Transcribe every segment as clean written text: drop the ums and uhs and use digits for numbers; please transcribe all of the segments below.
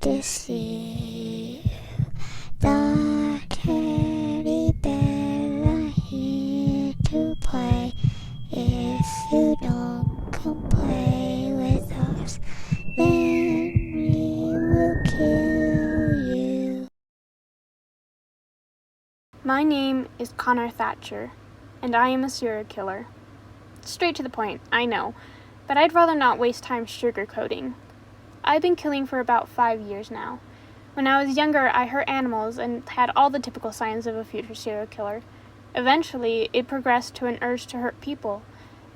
to see the teddy bear are here to play. If you don't come play with us, then we will kill you. My name is Connor Thatcher, and I am a serial killer. Straight to the point, I know, but I'd rather not waste time sugarcoating. I've been killing for about 5 years now. When I was younger, I hurt animals and had all the typical signs of a future serial killer. Eventually, it progressed to an urge to hurt people,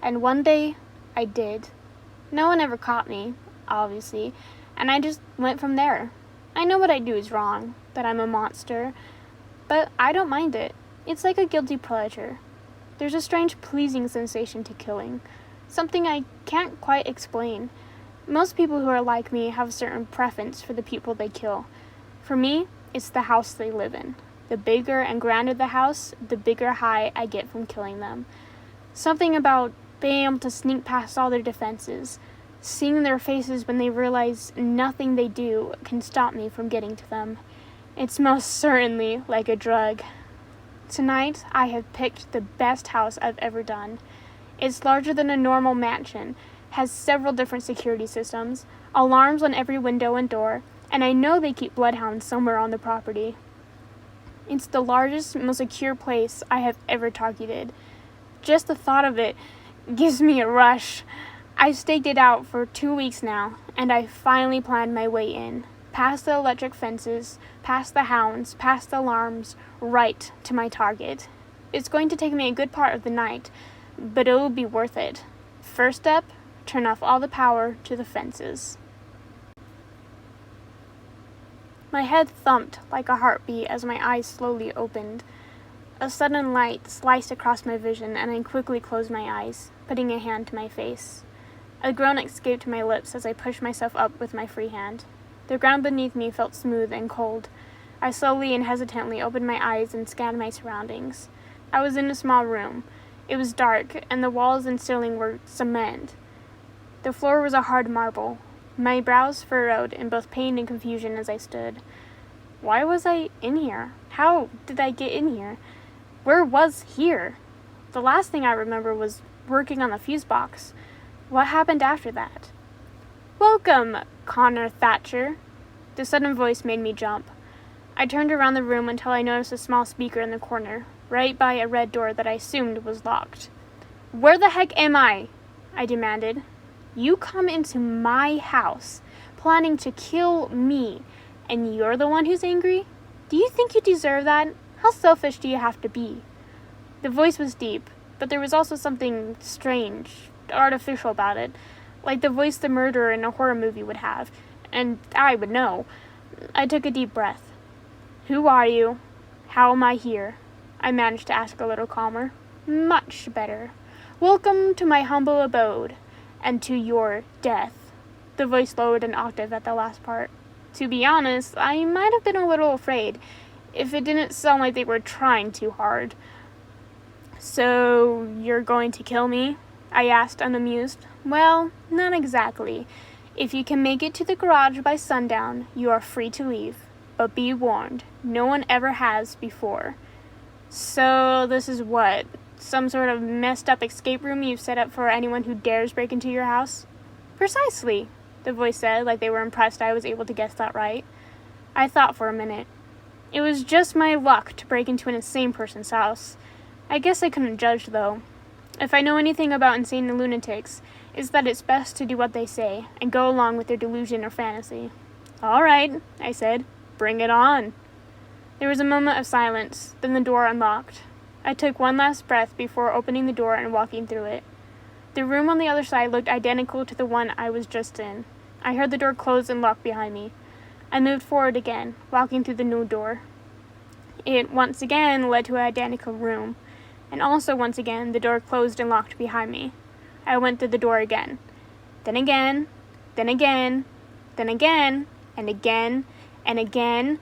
and one day, I did. No one ever caught me, obviously, and I just went from there. I know what I do is wrong, that I'm a monster, but I don't mind it. It's like a guilty pleasure. There's a strange pleasing sensation to killing, something I can't quite explain. Most people who are like me have a certain preference for the people they kill. For me, it's the house they live in. The bigger and grander the house, the bigger high I get from killing them. Something about being able to sneak past all their defenses, seeing their faces when they realize nothing they do can stop me from getting to them. It's most certainly like a drug. Tonight, I have picked the best house I've ever done. It's larger than a normal mansion, has several different security systems, alarms on every window and door, and I know they keep bloodhounds somewhere on the property. It's the largest, most secure place I have ever targeted. Just the thought of it gives me a rush. I've staked it out for 2 weeks now, and I finally planned my way in. Past the electric fences, past the hounds, past the alarms, right to my target. It's going to take me a good part of the night, but it will be worth it. First step, turn off all the power to the fences. My head thumped like a heartbeat as my eyes slowly opened. A sudden light sliced across my vision, and I quickly closed my eyes, putting a hand to my face. A groan escaped my lips as I pushed myself up with my free hand. The ground beneath me felt smooth and cold. I slowly and hesitantly opened my eyes and scanned my surroundings. I was in a small room. It was dark, and the walls and ceiling were cement. The floor was a hard marble. My brows furrowed in both pain and confusion as I stood. Why was I in here? How did I get in here? Where was here? The last thing I remember was working on the fuse box. What happened after that? Welcome, Connor Thatcher. The sudden voice made me jump. I turned around the room until I noticed a small speaker in the corner, right by a red door that I assumed was locked. Where the heck am I? I demanded. You come into my house, planning to kill me, and you're the one who's angry? Do you think you deserve that? How selfish do you have to be? The voice was deep, but there was also something strange, artificial about it, like the voice the murderer in a horror movie would have, and I would know. I took a deep breath. Who are you? How am I here? I managed to ask a little calmer. Much better. Welcome to my humble abode, and to your death. The voice lowered an octave at the last part. To be honest, I might have been a little afraid, if it didn't sound like they were trying too hard. So, you're going to kill me? I asked, unamused. Well, not exactly. If you can make it to the garage by sundown, you are free to leave. But be warned, no one ever has before. So, this is what? Some sort of messed up escape room you've set up for anyone who dares break into your house? Precisely, the voice said, like they were impressed I was able to guess that right. I thought for a minute. It was just my luck to break into an insane person's house. I guess I couldn't judge, though. If I know anything about insane lunatics, it's that it's best to do what they say and go along with their delusion or fantasy. All right, I said. Bring it on. There was a moment of silence, then the door unlocked. I took one last breath before opening the door and walking through it. The room on the other side looked identical to the one I was just in. I heard the door close and lock behind me. I moved forward again, walking through the new door. It once again led to an identical room, and also once again the door closed and locked behind me. I went through the door again. Then again, then again, then again, and again, and again.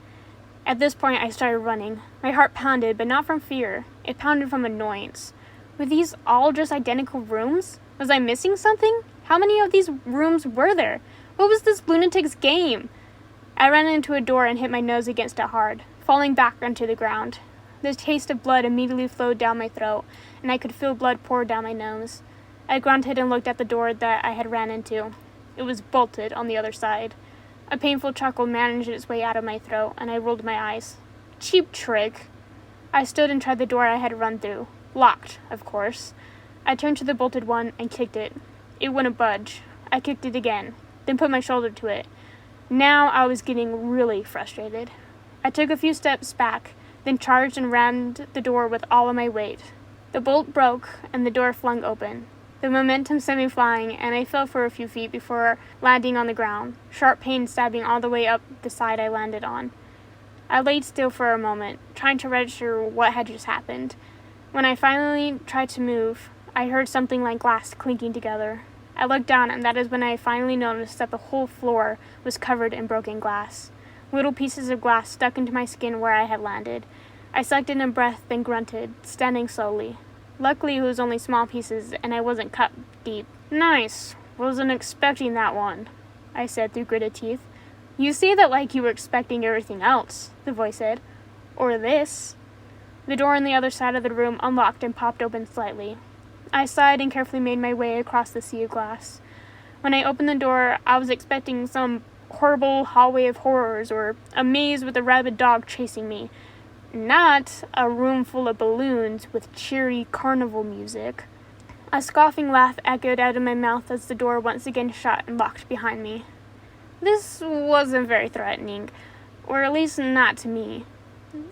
At this point I started running. My heart pounded, but not from fear. It pounded from annoyance. Were these all just identical rooms? Was I missing something? How many of these rooms were there? What was this lunatic's game? I ran into a door and hit my nose against it hard, falling back onto the ground. The taste of blood immediately flowed down my throat, and I could feel blood pour down my nose. I grunted and looked at the door that I had ran into. It was bolted on the other side. A painful chuckle managed its way out of my throat, and I rolled my eyes. Cheap trick. I stood and tried the door I had run through. Locked, of course. I turned to the bolted one and kicked it. It wouldn't budge. I kicked it again, then put my shoulder to it. Now I was getting really frustrated. I took a few steps back, then charged and rammed the door with all of my weight. The bolt broke, and the door flung open. The momentum sent me flying, and I fell for a few feet before landing on the ground, sharp pain stabbing all the way up the side I landed on. I laid still for a moment, trying to register what had just happened. When I finally tried to move, I heard something like glass clinking together. I looked down, and that is when I finally noticed that the whole floor was covered in broken glass. Little pieces of glass stuck into my skin where I had landed. I sucked in a breath, then grunted, standing slowly. Luckily, it was only small pieces, and I wasn't cut deep. Nice. Wasn't expecting that one, I said through gritted teeth. You say that like you were expecting everything else, the voice said. Or this. The door on the other side of the room unlocked and popped open slightly. I sighed and carefully made my way across the sea of glass. When I opened the door, I was expecting some horrible hallway of horrors or a maze with a rabid dog chasing me. Not a room full of balloons with cheery carnival music. A scoffing laugh echoed out of my mouth as the door once again shut and locked behind me. This wasn't very threatening, or at least not to me.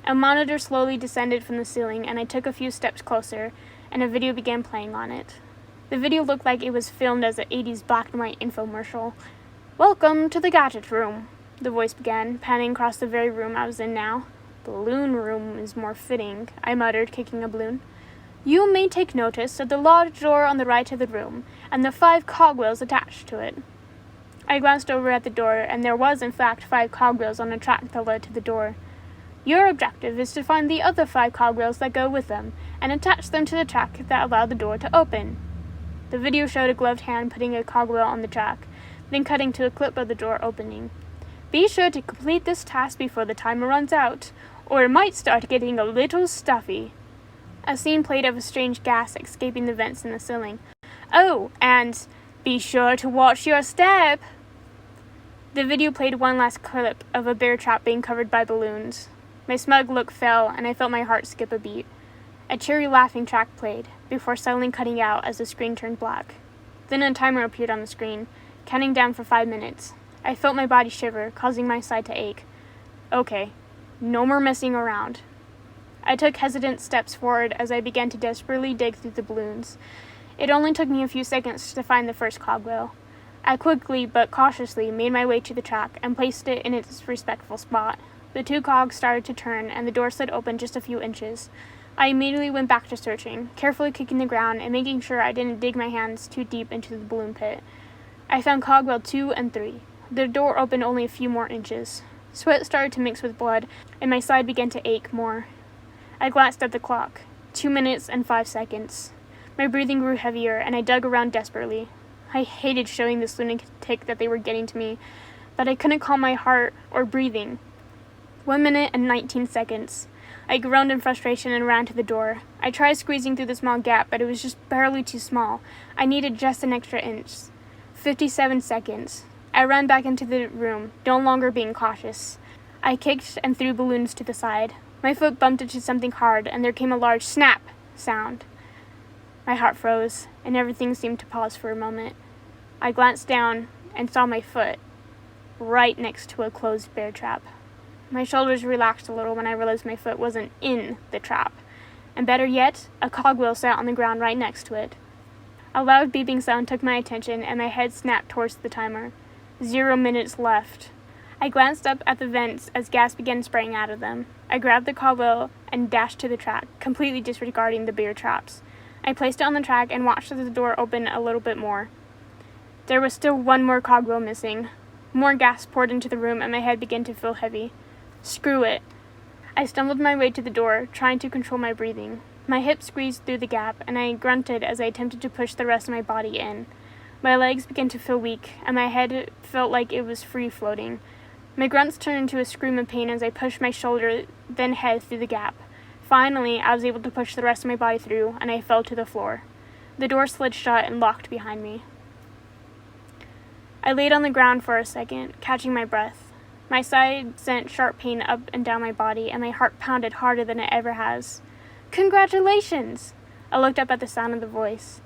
A monitor slowly descended from the ceiling, and I took a few steps closer, and a video began playing on it. The video looked like it was filmed as an 80s black and white infomercial. Welcome to the gadget room, the voice began, panning across the very room I was in now. Balloon room is more fitting, I muttered, kicking a balloon. You may take notice of the large door on the right of the room, and the 5 cogwheels attached to it. I glanced over at the door, and there was, in fact, 5 cogwheels on a track that led to the door. Your objective is to find the other 5 cogwheels that go with them, and attach them to the track that allowed the door to open. The video showed a gloved hand putting a cogwheel on the track, then cutting to a clip of the door opening. Be sure to complete this task before the timer runs out, or it might start getting a little stuffy. A scene played of a strange gas escaping the vents in the ceiling. Oh, and be sure to watch your step. The video played one last clip of a bear trap being covered by balloons. My smug look fell, and I felt my heart skip a beat. A cheery laughing track played, before suddenly cutting out as the screen turned black. Then a timer appeared on the screen, counting down for 5 minutes. I felt my body shiver, causing my side to ache. Okay, no more messing around. I took hesitant steps forward as I began to desperately dig through the balloons. It only took me a few seconds to find the first cogwheel. I quickly but cautiously made my way to the track and placed it in its respectful spot. The 2 cogs started to turn, and the door slid open just a few inches. I immediately went back to searching, carefully kicking the ground and making sure I didn't dig my hands too deep into the balloon pit. I found cogwheel 2 and 3. The door opened only a few more inches. Sweat started to mix with blood, and my side began to ache more. I glanced at the clock. 2 minutes and 5 seconds. My breathing grew heavier, and I dug around desperately. I hated showing this lunatic that they were getting to me, but I couldn't calm my heart or breathing. 1 minute and 19 seconds. I groaned in frustration and ran to the door. I tried squeezing through the small gap, but it was just barely too small. I needed just an extra inch. 57 seconds. I ran back into the room, no longer being cautious. I kicked and threw balloons to the side. My foot bumped into something hard, and there came a large snap sound. My heart froze, and everything seemed to pause for a moment. I glanced down and saw my foot, right next to a closed bear trap. My shoulders relaxed a little when I realized my foot wasn't in the trap. And better yet, a cogwheel sat on the ground right next to it. A loud beeping sound took my attention, and my head snapped towards the timer. 0 minutes left. I glanced up at the vents as gas began spraying out of them. I grabbed the cogwheel and dashed to the track, completely disregarding the bear traps. I placed it on the track and watched as the door opened a little bit more. There was still 1 more cogwheel missing. More gas poured into the room, and my head began to feel heavy. Screw it. I stumbled my way to the door, trying to control my breathing. My hips squeezed through the gap, and I grunted as I attempted to push the rest of my body in. My legs began to feel weak, and my head felt like it was free-floating. My grunts turned into a scream of pain as I pushed my shoulder, then head through the gap. Finally, I was able to push the rest of my body through, and I fell to the floor. The door slid shut and locked behind me. I laid on the ground for a second, catching my breath. My side sent sharp pain up and down my body, and my heart pounded harder than it ever has. "Congratulations!" I looked up at the sound of the voice,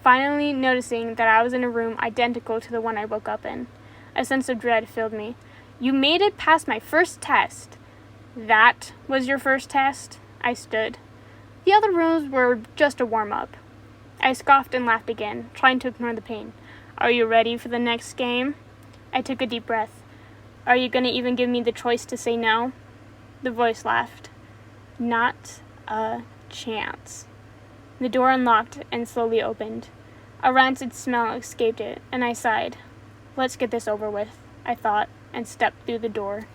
finally noticing that I was in a room identical to the one I woke up in. A sense of dread filled me. "You made it past my first test." "That was your first test?" I stood. "The other rooms were just a warm-up." I scoffed and laughed again, trying to ignore the pain. "Are you ready for the next game?" I took a deep breath. "Are you going to even give me the choice to say no?" The voice laughed. "Not a chance." The door unlocked and slowly opened. A rancid smell escaped it, and I sighed. "Let's get this over with," I thought, and stepped through the door.